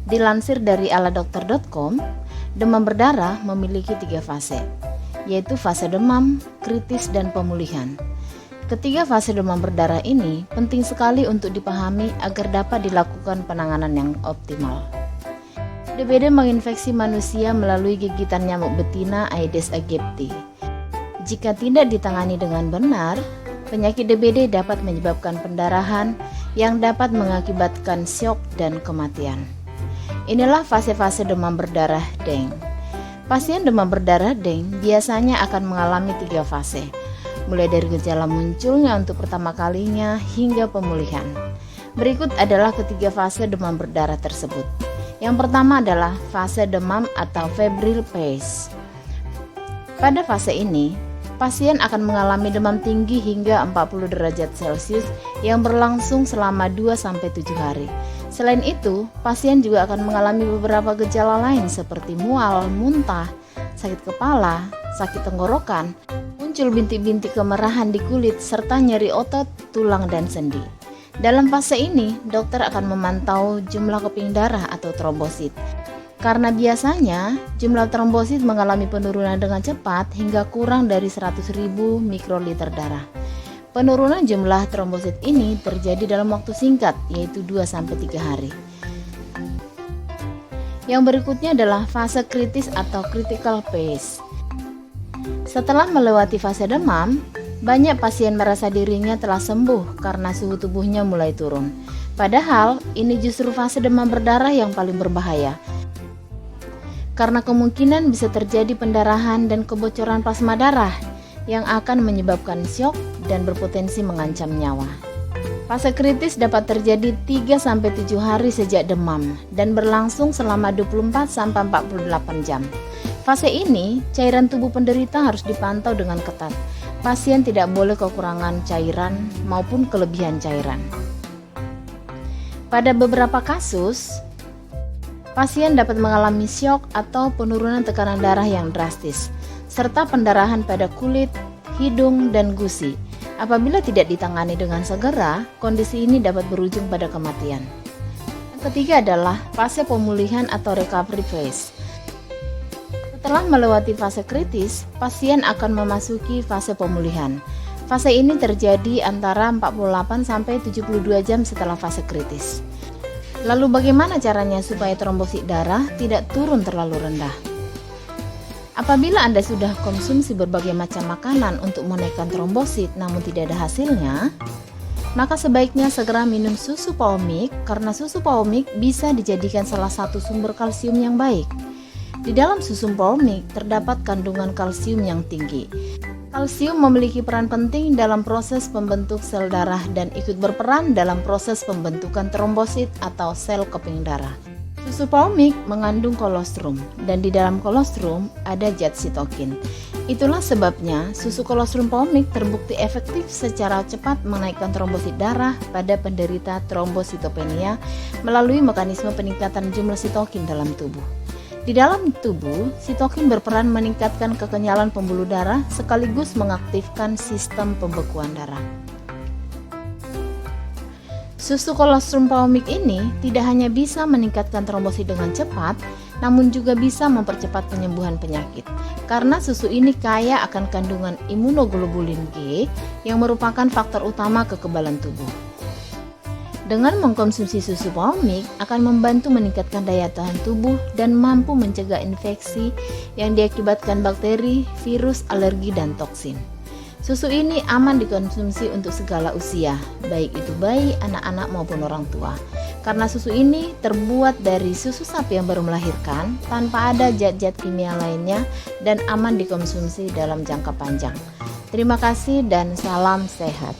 Dilansir dari aladokter.com, demam berdarah memiliki 3 fase, yaitu fase demam, kritis, dan pemulihan. Ketiga fase demam berdarah ini penting sekali untuk dipahami agar dapat dilakukan penanganan yang optimal. DBD menginfeksi manusia melalui gigitan nyamuk betina Aedes aegypti. Jika tidak ditangani dengan benar, penyakit DBD dapat menyebabkan pendarahan yang dapat mengakibatkan syok dan kematian. Inilah fase-fase demam berdarah Dengue. Pasien demam berdarah Dengue biasanya akan mengalami 3 fase, mulai dari gejala munculnya untuk pertama kalinya hingga pemulihan. Berikut adalah ketiga fase demam berdarah tersebut. Yang pertama adalah fase demam atau febrile phase. Pada fase ini, pasien akan mengalami demam tinggi hingga 40 derajat Celcius yang berlangsung selama 2-7 hari. Selain itu, pasien juga akan mengalami beberapa gejala lain seperti mual, muntah, sakit kepala, sakit tenggorokan, muncul bintik-bintik kemerahan di kulit, serta nyeri otot, tulang, dan sendi. Dalam fase ini, dokter akan memantau jumlah keping darah atau trombosit. Karena biasanya jumlah trombosit mengalami penurunan dengan cepat hingga kurang dari 100.000 mikroliter darah. Penurunan jumlah trombosit ini terjadi dalam waktu singkat, yaitu 2-3 hari. Yang berikutnya adalah fase kritis atau critical phase. Setelah melewati fase demam, banyak pasien merasa dirinya telah sembuh karena suhu tubuhnya mulai turun. Padahal ini justru fase demam berdarah yang paling berbahaya, karena kemungkinan bisa terjadi pendarahan dan kebocoran plasma darah yang akan menyebabkan syok dan berpotensi mengancam nyawa. Fase kritis dapat terjadi 3-7 hari sejak demam dan berlangsung selama 24-48 jam. Fase ini, cairan tubuh penderita harus dipantau dengan ketat. Pasien tidak boleh kekurangan cairan maupun kelebihan cairan. Pada beberapa kasus, pasien dapat mengalami syok atau penurunan tekanan darah yang drastis, serta pendarahan pada kulit, hidung, dan gusi. Apabila tidak ditangani dengan segera, kondisi ini dapat berujung pada kematian. Yang ketiga adalah fase pemulihan atau recovery phase. Setelah melewati fase kritis, pasien akan memasuki fase pemulihan. Fase ini terjadi antara 48-72 jam setelah fase kritis. Lalu bagaimana caranya supaya trombosit darah tidak turun terlalu rendah? Apabila Anda sudah konsumsi berbagai macam makanan untuk menaikkan trombosit namun tidak ada hasilnya, maka sebaiknya segera minum susu PAOMIQ karena susu PAOMIQ bisa dijadikan salah satu sumber kalsium yang baik. Di dalam susu PAOMIQ terdapat kandungan kalsium yang tinggi. Kalsium memiliki peran penting dalam proses pembentuk sel darah dan ikut berperan dalam proses pembentukan trombosit atau sel keping darah. Susu PAOMIQ mengandung kolostrum dan di dalam kolostrum ada zat sitokin. Itulah sebabnya susu kolostrum PAOMIQ terbukti efektif secara cepat menaikkan trombosit darah pada penderita trombositopenia melalui mekanisme peningkatan jumlah sitokin dalam tubuh. Di dalam tubuh, sitokin berperan meningkatkan kekenyalan pembuluh darah sekaligus mengaktifkan sistem pembekuan darah. Susu kolostrum PAOMIQ ini tidak hanya bisa meningkatkan trombosit dengan cepat, namun juga bisa mempercepat penyembuhan penyakit. Karena susu ini kaya akan kandungan imunoglobulin G yang merupakan faktor utama kekebalan tubuh. Dengan mengkonsumsi susu PAOMIQ akan membantu meningkatkan daya tahan tubuh dan mampu mencegah infeksi yang diakibatkan bakteri, virus, alergi, dan toksin. Susu ini aman dikonsumsi untuk segala usia, baik itu bayi, anak-anak maupun orang tua. Karena susu ini terbuat dari susu sapi yang baru melahirkan, tanpa ada zat-zat kimia lainnya dan aman dikonsumsi dalam jangka panjang. Terima kasih dan salam sehat.